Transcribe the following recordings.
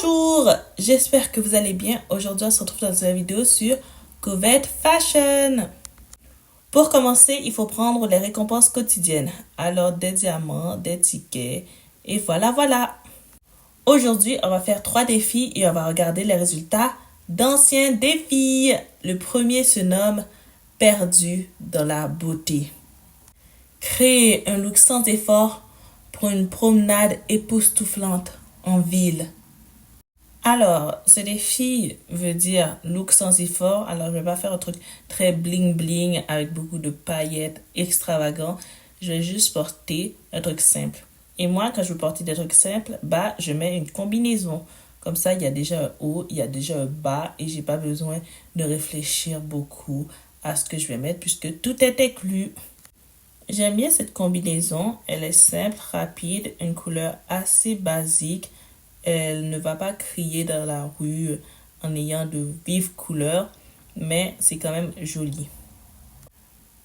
Bonjour, j'espère que vous allez bien. Aujourd'hui, on se retrouve dans une vidéo sur Covet Fashion. Pour commencer, il faut prendre les récompenses quotidiennes. Alors, des diamants, des tickets, et voilà. Aujourd'hui, on va faire 3 défis et on va regarder les résultats d'anciens défis. Le premier se nomme Perdu dans la beauté. Créer un look sans effort pour une promenade époustouflante en ville. Alors, ce défi veut dire look sans effort. Alors, je vais pas faire un truc très bling bling avec beaucoup de paillettes extravagants. Je vais juste porter un truc simple. Et moi, quand je veux porter des trucs simples, je mets une combinaison. Comme ça, il y a déjà un haut, il y a déjà un bas et j'ai pas besoin de réfléchir beaucoup à ce que je vais mettre puisque tout est inclus. J'aime bien cette combinaison. Elle est simple, rapide, une couleur assez basique. Elle ne va pas crier dans la rue en ayant de vives couleurs, mais c'est quand même joli.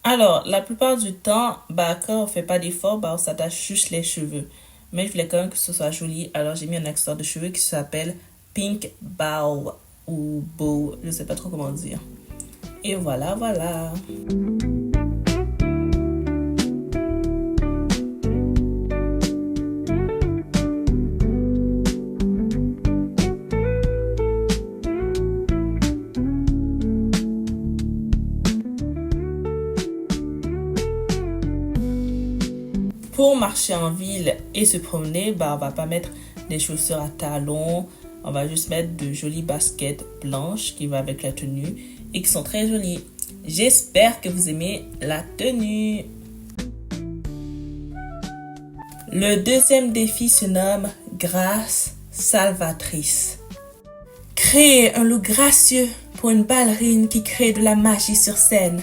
Alors, la plupart du temps, quand on fait pas d'effort, on s'attache juste les cheveux. Mais je voulais quand même que ce soit joli, alors j'ai mis un accessoire de cheveux qui s'appelle Pink Bow ou Bow, je sais pas trop comment dire. Et voilà. Pour marcher en ville et se promener, on va pas mettre des chaussures à talons. On va juste mettre de jolies baskets blanches qui vont avec la tenue et qui sont très jolies. J'espère que vous aimez la tenue. Le deuxième défi se nomme Grâce salvatrice. Créer un look gracieux pour une ballerine qui crée de la magie sur scène.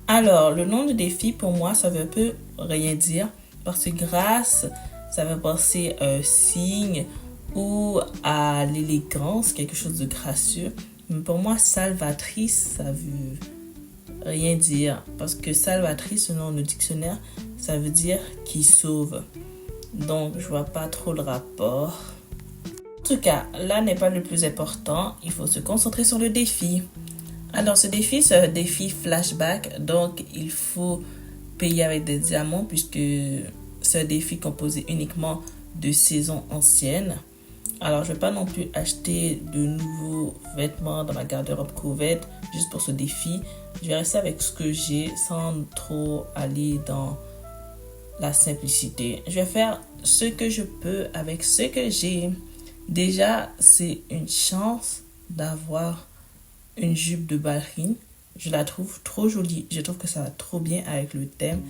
Alors, le nom du défi, pour moi, ça veut un peu rien dire. Parce que grâce, ça veut penser à un signe ou à l'élégance, quelque chose de gracieux. Mais pour moi, salvatrice, ça veut rien dire. Parce que salvatrice, selon le dictionnaire, ça veut dire qui sauve. Donc, je vois pas trop le rapport. En tout cas, là n'est pas le plus important. Il faut se concentrer sur le défi. Alors, ce défi, c'est un défi flashback. Donc, il faut payer avec des diamants puisque c'est un défi composé uniquement de saisons anciennes. Alors, je ne vais pas non plus acheter de nouveaux vêtements dans ma garde-robe Covet juste pour ce défi. Je vais rester avec ce que j'ai sans trop aller dans la simplicité. Je vais faire ce que je peux avec ce que j'ai. Déjà, c'est une chance d'avoir une jupe de ballerine. Je la trouve trop jolie. Je trouve que ça va trop bien avec le thème.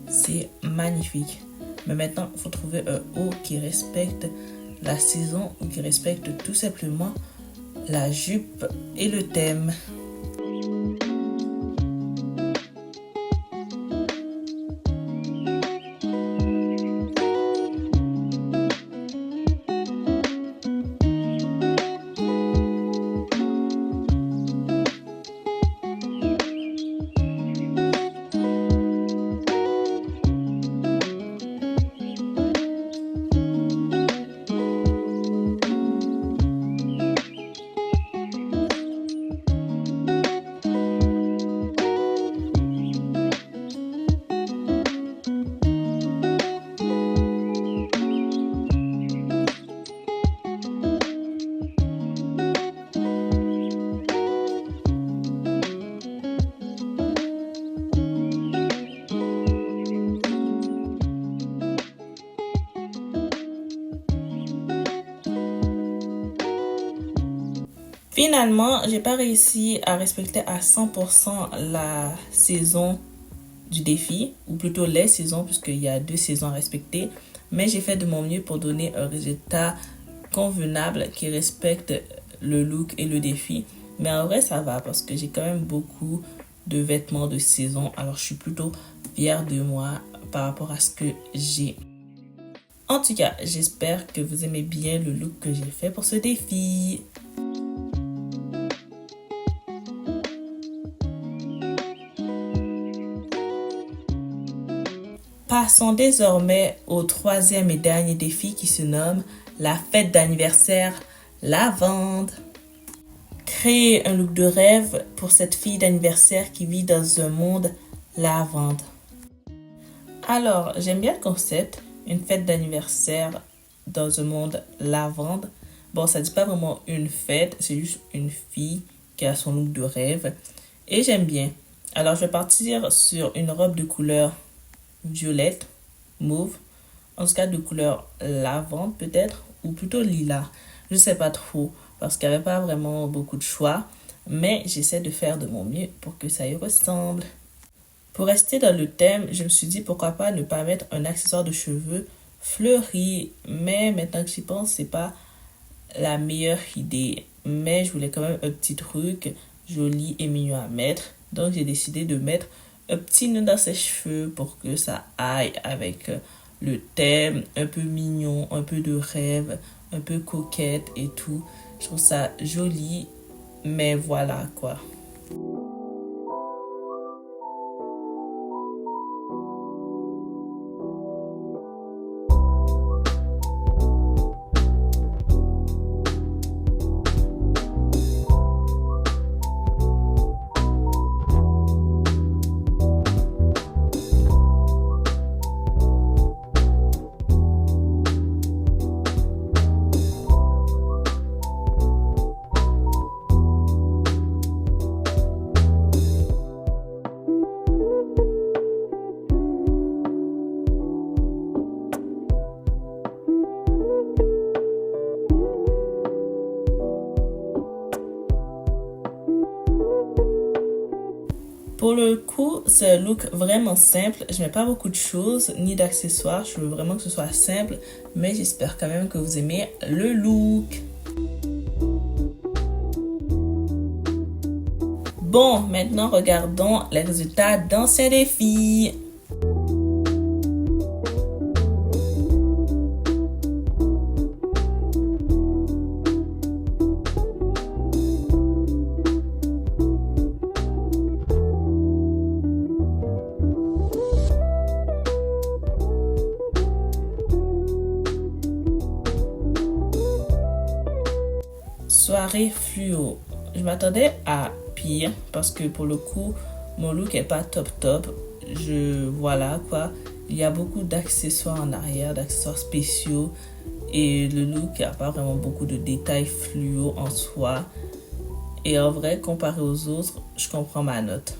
C'est magnifique. Mais maintenant, il faut trouver un haut qui respecte la saison ou qui respecte tout simplement la jupe et le thème. Finalement, j'ai pas réussi à respecter à 100% la saison du défi, ou plutôt les saisons, puisqu'il y a 2 saisons à respecter. Mais j'ai fait de mon mieux pour donner un résultat convenable qui respecte le look et le défi. Mais en vrai, ça va parce que j'ai quand même beaucoup de vêtements de saison. Alors, je suis plutôt fière de moi par rapport à ce que j'ai. En tout cas, j'espère que vous aimez bien le look que j'ai fait pour ce défi. Passons désormais au troisième et dernier défi qui se nomme la fête d'anniversaire lavande. Créer un look de rêve pour cette fille d'anniversaire qui vit dans un monde lavande. Alors, j'aime bien le concept, une fête d'anniversaire dans un monde lavande. Bon, ça dit pas vraiment une fête, c'est juste une fille qui a son look de rêve. Et j'aime bien. Alors, je vais partir sur une robe de couleur violette, mauve, en tout cas de couleur lavande peut-être, ou plutôt lilas. Je sais pas trop, parce qu'il n'y avait pas vraiment beaucoup de choix, mais j'essaie de faire de mon mieux pour que ça y ressemble. Pour rester dans le thème, je me suis dit pourquoi pas ne pas mettre un accessoire de cheveux fleuri, mais maintenant que j'y pense, c'est pas la meilleure idée. Mais je voulais quand même un petit truc joli et mignon à mettre, donc j'ai décidé de mettre un petit nœud dans ses cheveux pour que ça aille avec le thème, un peu mignon, un peu de rêve, un peu coquette et tout. Je trouve ça joli, mais voilà quoi. Pour le coup, c'est un look vraiment simple. Je mets pas beaucoup de choses, ni d'accessoires. Je veux vraiment que ce soit simple, mais j'espère quand même que vous aimez le look. Bon, maintenant regardons les résultats d'anciens défis. Soirée fluo. Je m'attendais à pire parce que pour le coup, mon look est pas top top. Voilà quoi. Il y a beaucoup d'accessoires en arrière, d'accessoires spéciaux. Et le look n'a pas vraiment beaucoup de détails fluo en soi. Et en vrai, comparé aux autres, je comprends ma note.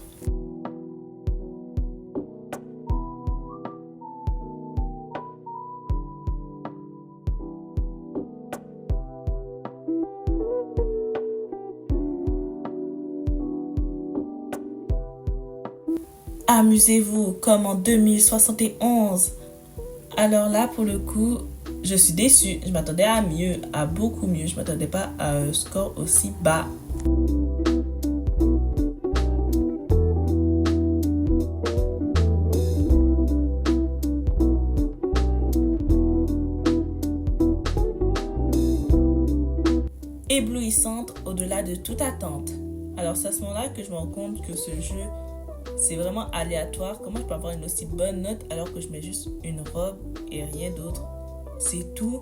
Amusez-vous comme en 2071. Alors là, pour le coup, je suis déçue. Je m'attendais à mieux, à beaucoup mieux. Je m'attendais pas à un score aussi bas. Éblouissante au-delà de toute attente. Alors c'est à ce moment-là que je me rends compte que ce jeu, c'est vraiment aléatoire. Comment je peux avoir une aussi bonne note alors que je mets juste une robe et rien d'autre? C'est tout.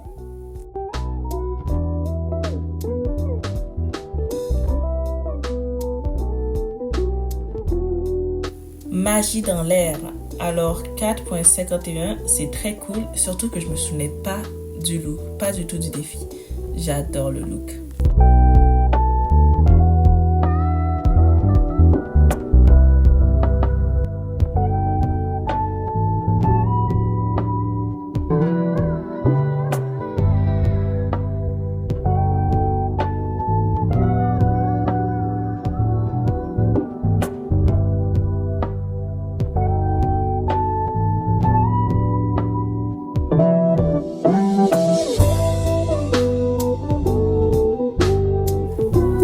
Magie dans l'air. Alors 4.51, c'est très cool. Surtout que je me souvenais pas du look, pas du tout du défi. J'adore le look.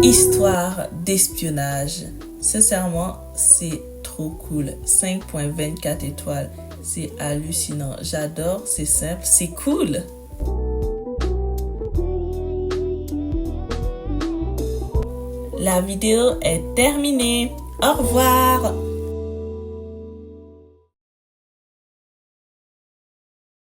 Histoire d'espionnage. Sincèrement, c'est trop cool. 5.24 étoiles. C'est hallucinant. J'adore, c'est simple, c'est cool. La vidéo est terminée. Au revoir.